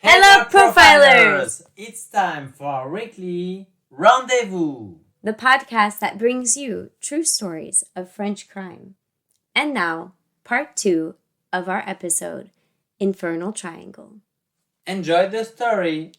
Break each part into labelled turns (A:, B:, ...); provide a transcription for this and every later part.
A: Hello, profilers! It's time for our weekly rendezvous.
B: The podcast that brings you true stories of French crime. And now, part 2 of our episode, Infernal Triangle.
A: Enjoy the story.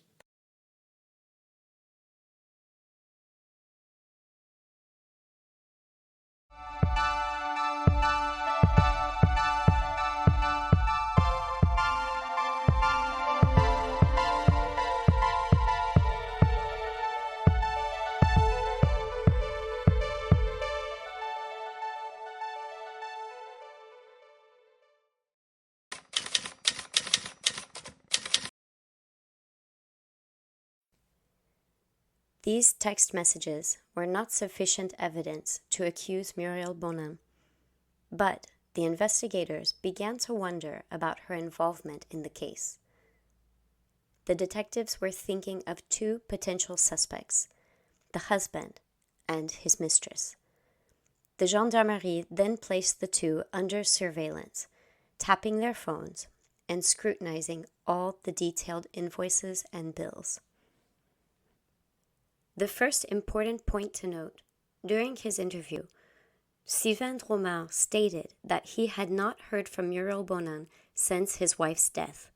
B: These text messages were not sufficient evidence to accuse Muriel Bonin, but the investigators began to wonder about her involvement in the case. The detectives were thinking of two potential suspects, the husband and his mistress. The gendarmerie then placed the two under surveillance, tapping their phones and scrutinizing all the detailed invoices and bills. The first important point to note, during his interview, Sylvain Dromard stated that he had not heard from Muriel Bonin since his wife's death.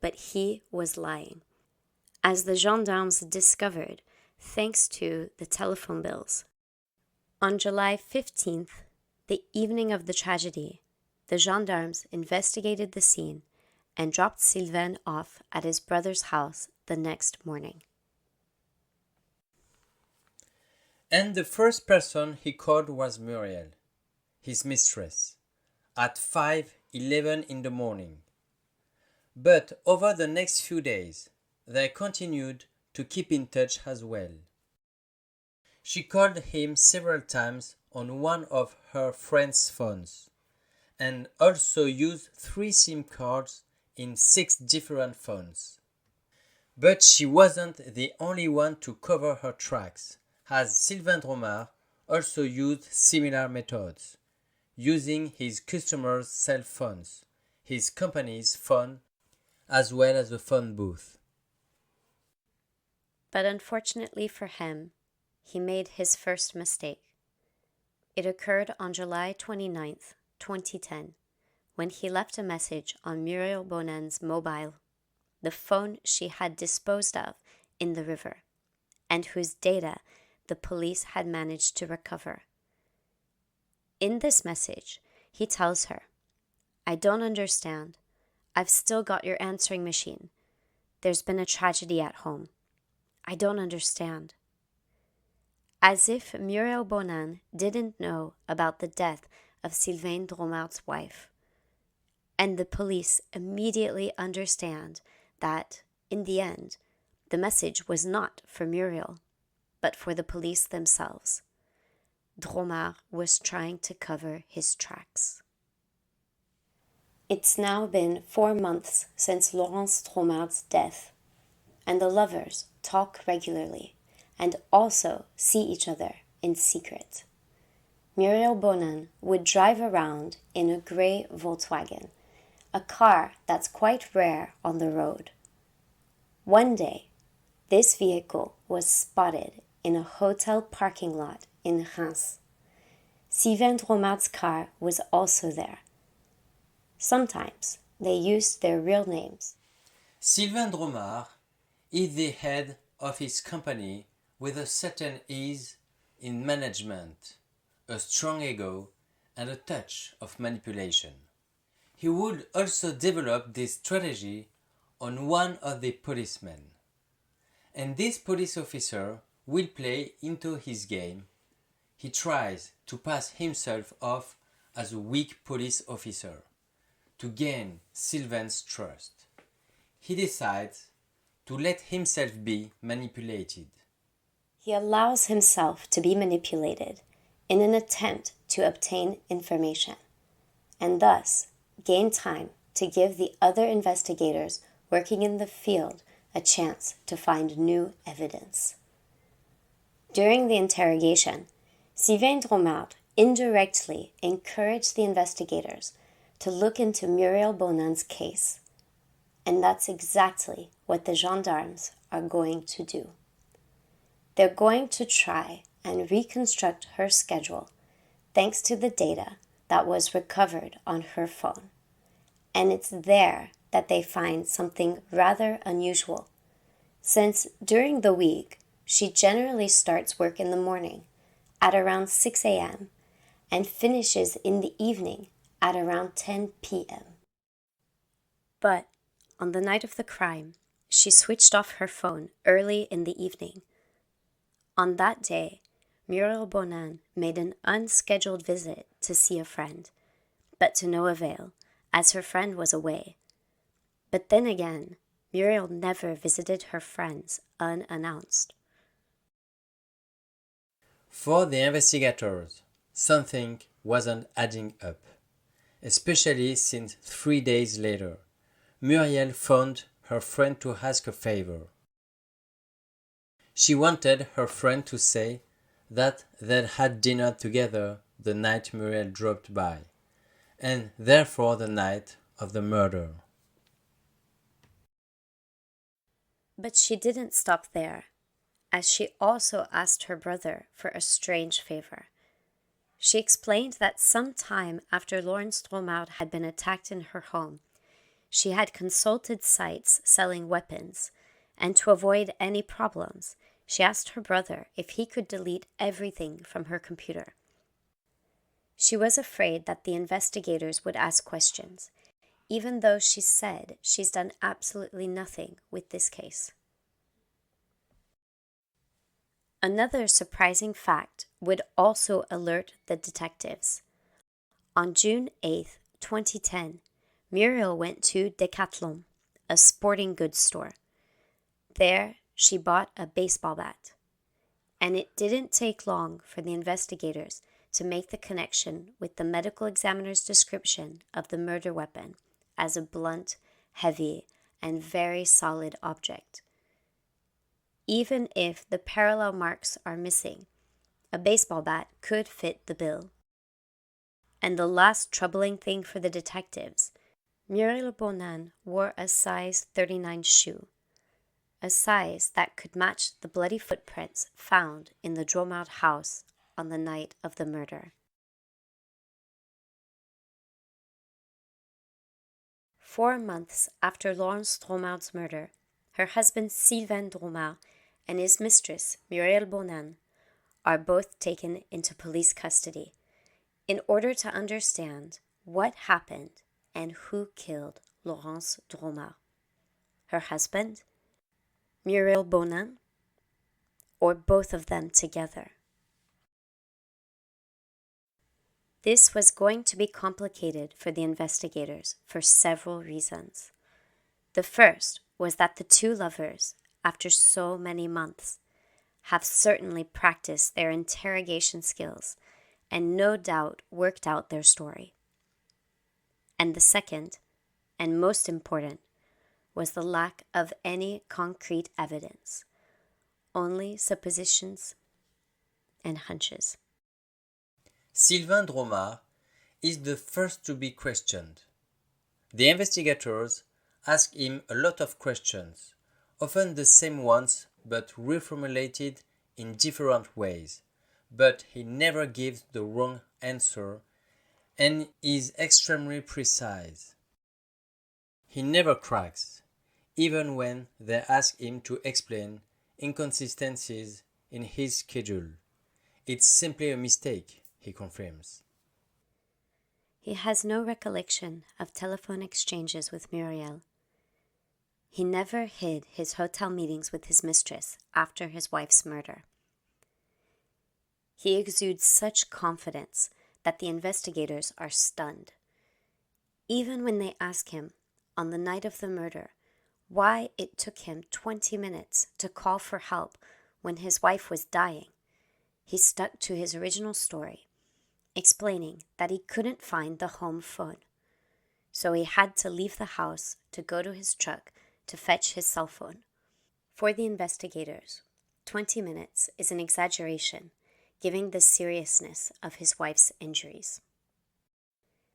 B: But he was lying, as the gendarmes discovered thanks to the telephone bills. On July 15th, the evening of the tragedy, the gendarmes investigated the scene and dropped Sylvain off at his brother's house the next morning.
A: And the first person he called was Muriel, his mistress, at 5:11 in the morning. But over the next few days, they continued to keep in touch as well. She called him several times on one of her friend's phones, and also used 3 SIM cards in 6 different phones. But she wasn't the only one to cover her tracks, as Sylvain Dromard also used similar methods, using his customers' cell phones, his company's phone, as well as the phone booth.
B: But unfortunately for him, he made his first mistake. It occurred on July 29th, 2010, when he left a message on Muriel Bonin's mobile, the phone she had disposed of in the river, and whose data the police had managed to recover. In this message, he tells her, "I don't understand. I've still got your answering machine. There's been a tragedy at home. I don't understand." As if Muriel Bonin didn't know about the death of Sylvain Dromard's wife. And the police immediately understand that, in the end, the message was not for Muriel, but for the police themselves. Dromard was trying to cover his tracks. It's now been 4 months since Laurence Dromard's death, and the lovers talk regularly and also see each other in secret. Muriel Bonin would drive around in a gray Volkswagen, a car that's quite rare on the road. One day, this vehicle was spotted in a hotel parking lot in Reims. Sylvain Dromard's car was also there. Sometimes they used their real names.
A: Sylvain Dromard is the head of his company with a certain ease in management, a strong ego, and a touch of manipulation. He would also develop this strategy on one of the policemen. And this police officer will play into his game. He tries to pass himself off as a weak police officer to gain Sylvain's trust. He decides to let himself be manipulated.
B: He allows himself to be manipulated in an attempt to obtain information, and thus gain time to give the other investigators working in the field a chance to find new evidence. During the interrogation, Sylvain Dromard indirectly encouraged the investigators to look into Muriel Bonin's case, And that's exactly what the gendarmes are going to do. They're going to try and reconstruct her schedule thanks to the data that was recovered on her phone. And it's there that they find something rather unusual, since during the week, she generally starts work in the morning at around 6 a.m. and finishes in the evening at around 10 p.m. But on the night of the crime, she switched off her phone early in the evening. On that day, Muriel Bonin made an unscheduled visit to see a friend, but to no avail, as her friend was away. But then again, Muriel never visited her friends unannounced.
A: For the investigators, something wasn't adding up, especially since 3 days later, Muriel phoned her friend to ask a favor. She wanted her friend to say that they'd had dinner together the night Muriel dropped by, and therefore the night of the murder.
B: But she didn't stop there, as she also asked her brother for a strange favor. She explained that some time after Laurence Dromard had been attacked in her home, she had consulted sites selling weapons, and to avoid any problems, she asked her brother if he could delete everything from her computer. She was afraid that the investigators would ask questions, even though she said she's done absolutely nothing with this case. Another surprising fact would also alert the detectives. On June 8, 2010, Muriel went to Decathlon, a sporting goods store. There, she bought a baseball bat. And it didn't take long for the investigators to make the connection with the medical examiner's description of the murder weapon as a blunt, heavy, and very solid object. Even if the parallel marks are missing, a baseball bat could fit the bill. And the last troubling thing for the detectives, Muriel Bonin wore a size 39 shoe, a size that could match the bloody footprints found in the Dromard house on the night of the murder. 4 months after Laurence Dromard's murder, her husband Sylvain Dromard and his mistress Muriel Bonin are both taken into police custody in order to understand what happened and who killed Laurence Dromard. Her husband, Muriel Bonin, or both of them together. This was going to be complicated for the investigators for several reasons. The first was that the two lovers, after so many months, have certainly practiced their interrogation skills and no doubt worked out their story. And the second, and most important, was the lack of any concrete evidence, only suppositions and hunches.
A: Sylvain Dromard is the first to be questioned. The investigators ask him a lot of questions, often the same ones but reformulated in different ways, but he never gives the wrong answer and is extremely precise. He never cracks, even when they ask him to explain inconsistencies in his schedule. It's simply a mistake, he confirms.
B: He has no recollection of telephone exchanges with Muriel. He never hid his hotel meetings with his mistress after his wife's murder. He exudes such confidence that the investigators are stunned. Even when they ask him, on the night of the murder, why it took him 20 minutes to call for help when his wife was dying, he stuck to his original story, explaining that he couldn't find the home phone, so he had to leave the house to go to his truck to fetch his cell phone. For the investigators, 20 minutes is an exaggeration, given the seriousness of his wife's injuries.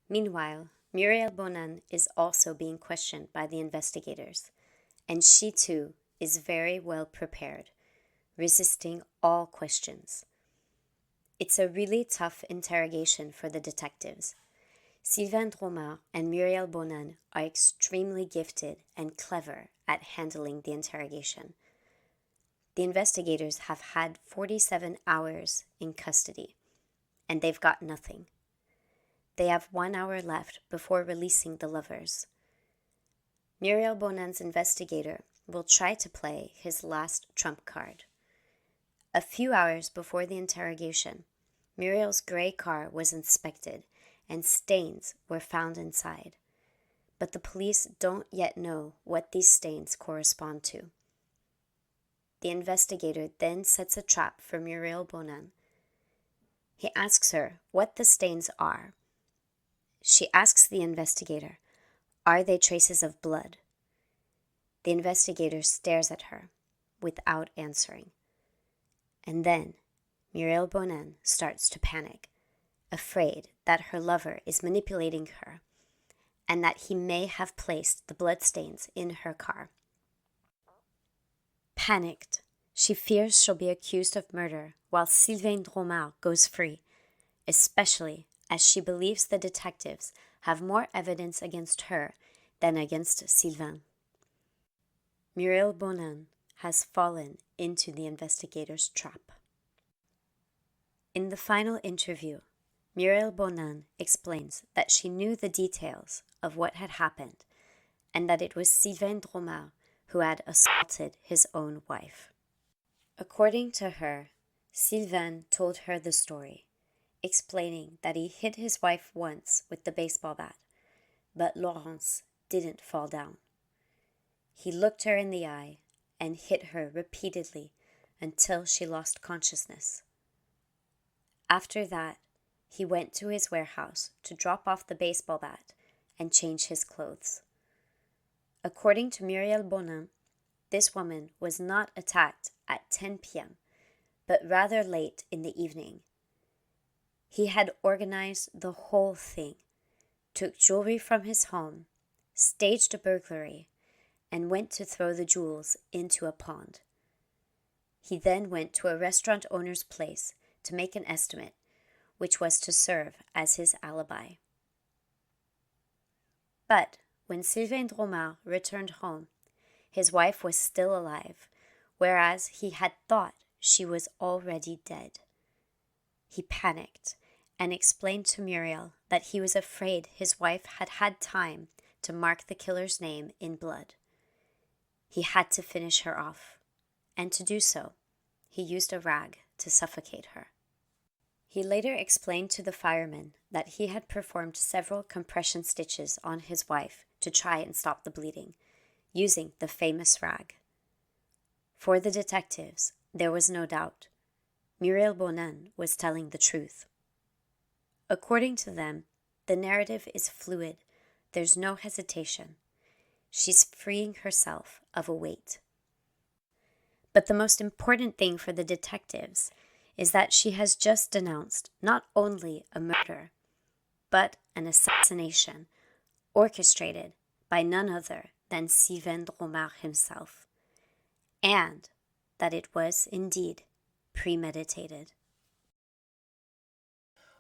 B: Meanwhile, Muriel Bonan is also being questioned by the investigators, and she too is very well prepared, resisting all questions. It's a really tough interrogation for the detectives. Sylvain Dromard and Muriel Bonan are extremely gifted and clever at handling the interrogation. The investigators have had 47 hours in custody, and they've got nothing. They have 1 hour left before releasing the lovers. Muriel Bonan's investigator will try to play his last trump card. A few hours before the interrogation, Muriel's gray car was inspected and stains were found inside. But the police don't yet know what these stains correspond to. The investigator then sets a trap for Muriel Bonan. He asks her what the stains are. She asks the investigator, "Are they traces of blood?" The investigator stares at her without answering. And then Muriel Bonan starts to panic, afraid that her lover is manipulating her and that he may have placed the bloodstains in her car. Panicked, she fears she'll be accused of murder while Sylvain Dromard goes free, especially as she believes the detectives have more evidence against her than against Sylvain. Muriel Bonan has fallen into the investigator's trap. In the final interview, Muriel Bonan explains that she knew the details of what had happened and that it was Sylvain Dromard who had assaulted his own wife. According to her, Sylvain told her the story, explaining that he hit his wife once with the baseball bat, but Laurence didn't fall down. He looked her in the eye and hit her repeatedly until she lost consciousness. After that, he went to his warehouse to drop off the baseball bat and change his clothes. According to Muriel Bonan, this woman was not attacked at 10 p.m., but rather late in the evening. He had organized the whole thing, took jewelry from his home, staged a burglary, and went to throw the jewels into a pond. He then went to a restaurant owner's place to make an estimate, which was to serve as his alibi. But when Sylvain Dromard returned home, his wife was still alive, whereas he had thought she was already dead. He panicked and explained to Muriel that he was afraid his wife had had time to mark the killer's name in blood. He had to finish her off, and to do so, he used a rag to suffocate her. He later explained to the firemen that he had performed several compression stitches on his wife to try and stop the bleeding, using the famous rag. For the detectives, there was no doubt. Muriel Bonan was telling the truth. According to them, the narrative is fluid. There's no hesitation. She's freeing herself of a weight. But the most important thing for the detectives is that she has just denounced not only a murder, but an assassination orchestrated by none other than Sylvain Dromard himself, and that it was indeed premeditated.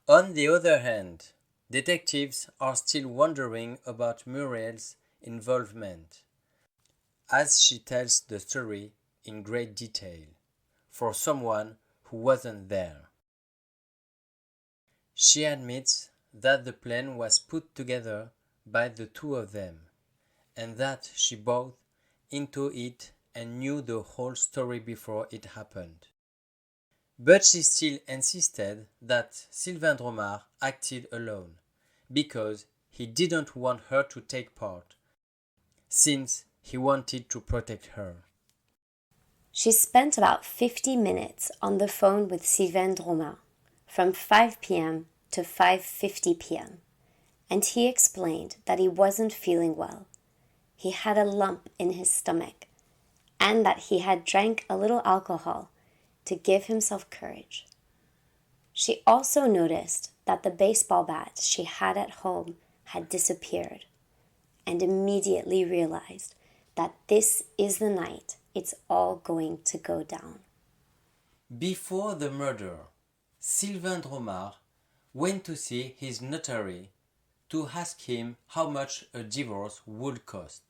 A: On the other hand, detectives are still wondering about Muriel's involvement, as she tells the story in great detail, for someone who wasn't there. She admits that the plan was put together by the two of them, and that she bought into it and knew the whole story before it happened. But she still insisted that Sylvain Dromard acted alone, because he didn't want her to take part, since he wanted to protect her.
B: She spent about 50 minutes on the phone with Sylvain Dromard, from 5 p.m. to 5:50 p.m., and he explained that he wasn't feeling well. He had a lump in his stomach, and that he had drank a little alcohol to give himself courage. She also noticed that the baseball bat she had at home had disappeared and immediately realized that this is the night it's all going to go down.
A: Before the murder, Sylvain Dromard went to see his notary to ask him how much a divorce would cost.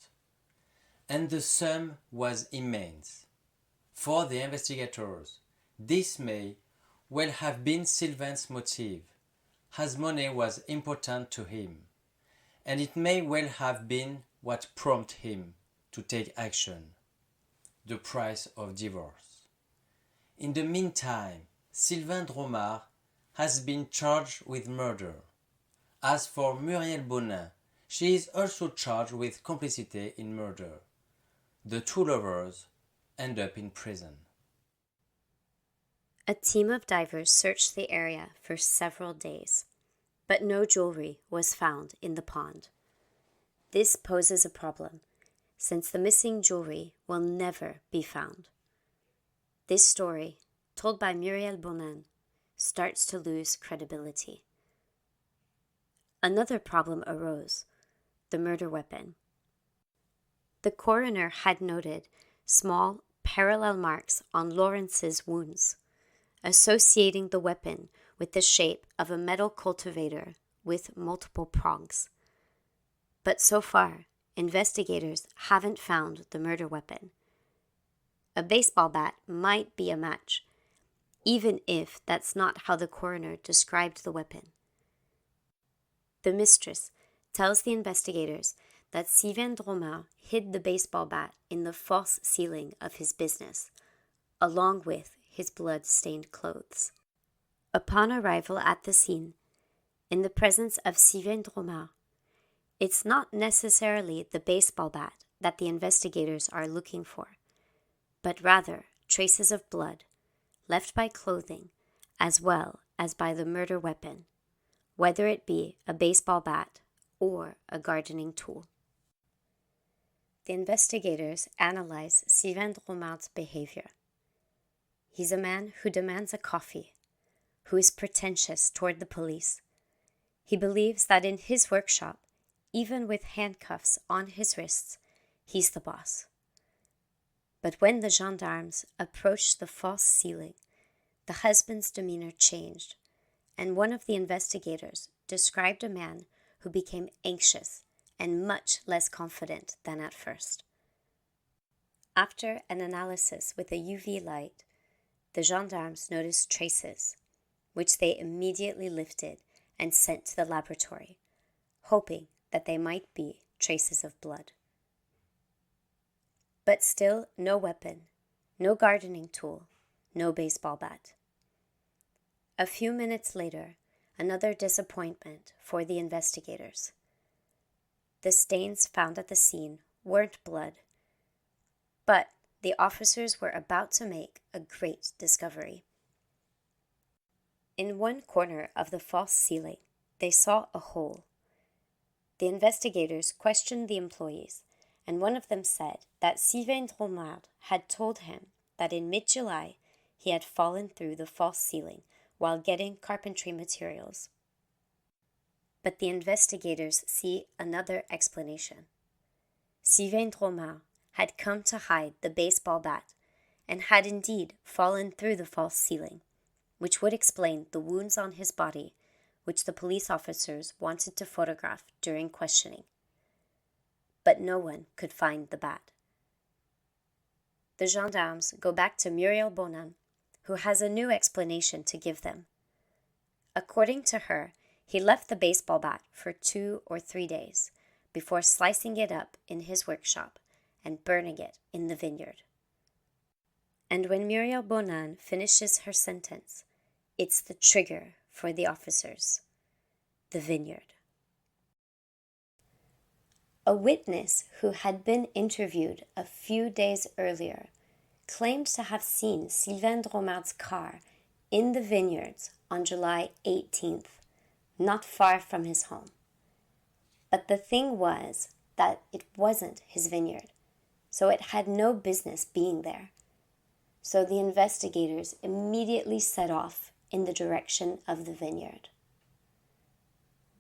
A: And the sum was immense. For the investigators, this may well have been Sylvain's motive, as money was important to him, and it may well have been what prompted him to take action: the price of divorce. In the meantime, Sylvain Dromard has been charged with murder. As for Muriel Bonin, she is also charged with complicity in murder. The two lovers end up in prison.
B: A team of divers searched the area for several days, but no jewelry was found in the pond. This poses a problem, since the missing jewelry will never be found. This story, told by Muriel Bonin, starts to lose credibility. Another problem arose: the murder weapon. The coroner had noted small parallel marks on Laurence's wounds, associating the weapon with the shape of a metal cultivator with multiple prongs. But so far, investigators haven't found the murder weapon. A baseball bat might be a match, even if that's not how the coroner described the weapon. The mistress tells the investigators that Sylvain Dromard hid the baseball bat in the false ceiling of his business, along with his blood-stained clothes. Upon arrival at the scene, in the presence of Sylvain Dromard, it's not necessarily the baseball bat that the investigators are looking for, but rather traces of blood left by clothing as well as by the murder weapon, whether it be a baseball bat or a gardening tool. The investigators analyze Sylvain Dromard's behavior. He's a man who demands a coffee, who is pretentious toward the police. He believes that in his workshop, even with handcuffs on his wrists, he's the boss. But when the gendarmes approached the false ceiling, the husband's demeanor changed, and one of the investigators described a man who became anxious and much less confident than at first. After an analysis with a UV light, the gendarmes noticed traces, which they immediately lifted and sent to the laboratory, hoping that they might be traces of blood. But still no weapon, no gardening tool, no baseball bat. A few minutes later, another disappointment for the investigators. The stains found at the scene weren't blood, but the officers were about to make a great discovery. In one corner of the false ceiling, they saw a hole. The investigators questioned the employees, and one of them said that Sylvain Dromard had told him that in mid-July he had fallen through the false ceiling while getting carpentry materials. But the investigators see another explanation. Sylvain Dromard had come to hide the baseball bat and had indeed fallen through the false ceiling, which would explain the wounds on his body, which the police officers wanted to photograph during questioning. But no one could find the bat. The gendarmes go back to Muriel Bonin, who has a new explanation to give them. According to her, he left the baseball bat for 2 or 3 days before slicing it up in his workshop and burning it in the vineyard. And when Muriel Bonin finishes her sentence, it's the trigger for the officers: the vineyard. A witness who had been interviewed a few days earlier claimed to have seen Sylvain Dromard's car in the vineyards on July 18th, not far from his home. But the thing was that it wasn't his vineyard, so it had no business being there. So the investigators immediately set off in the direction of the vineyard.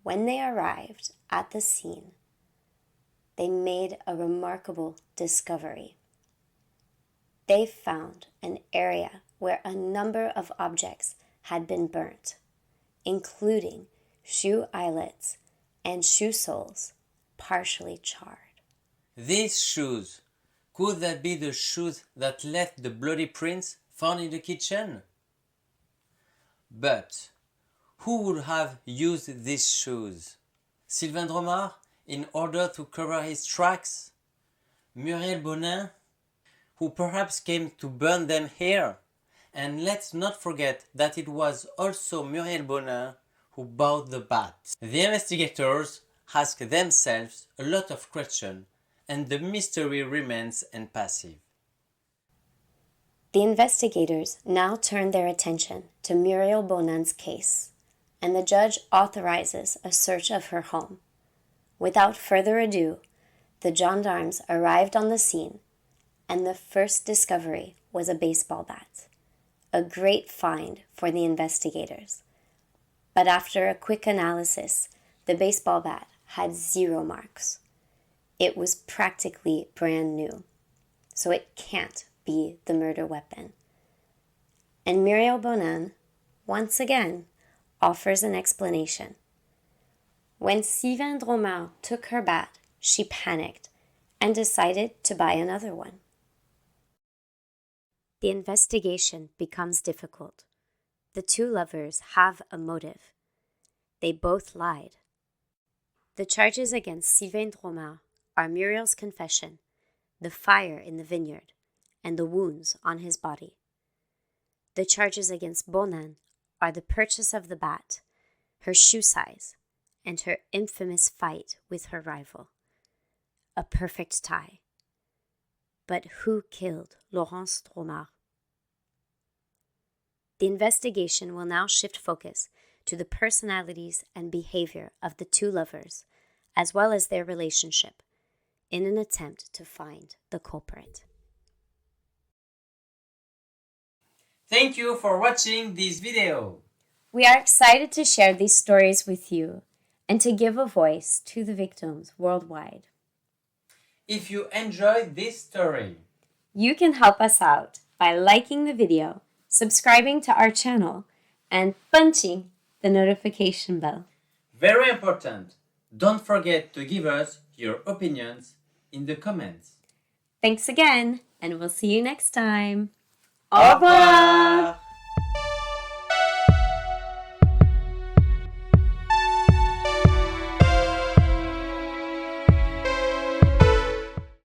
B: When they arrived at the scene, they made a remarkable discovery. They found an area where a number of objects had been burnt, including shoe eyelets and shoe soles partially charred.
A: These shoes, could that be the shoes that left the bloody prints found in the kitchen? But who would have used these shoes? Sylvain Dromard, in order to cover his tracks? Muriel Bonin, who perhaps came to burn them here? And let's not forget that it was also Muriel Bonin who bought the bat. The investigators ask themselves a lot of questions, and the mystery remains impassive.
B: The investigators now turn their attention to Muriel Bonin's case, and the judge authorizes a search of her home. Without further ado, the gendarmes arrived on the scene, and the first discovery was a baseball bat, a great find for the investigators. But after a quick analysis, the baseball bat had 0 marks. It was practically brand new, so it can't be the murder weapon. And Muriel Bonin, once again, offers an explanation. When Sylvain Dromard took her bat, she panicked and decided to buy another one. The investigation becomes difficult. The two lovers have a motive. They both lied. The charges against Sylvain Dromard are Muriel's confession, the fire in the vineyard, and the wounds on his body. The charges against Bonin are the purchase of the bat, her shoe size, and her infamous fight with her rival. A perfect tie. But who killed Laurence Dromard? The investigation will now shift focus to the personalities and behavior of the two lovers, as well as their relationship, in an attempt to find the culprit.
A: Thank you for watching this video.
B: We are excited to share these stories with you and to give a voice to the victims worldwide.
A: If you enjoyed this story,
B: you can help us out by liking the video, subscribing to our channel, and punching the notification bell.
A: Very important, don't forget to give us your opinions in the comments.
B: Thanks again, and we'll see you next time. Au revoir!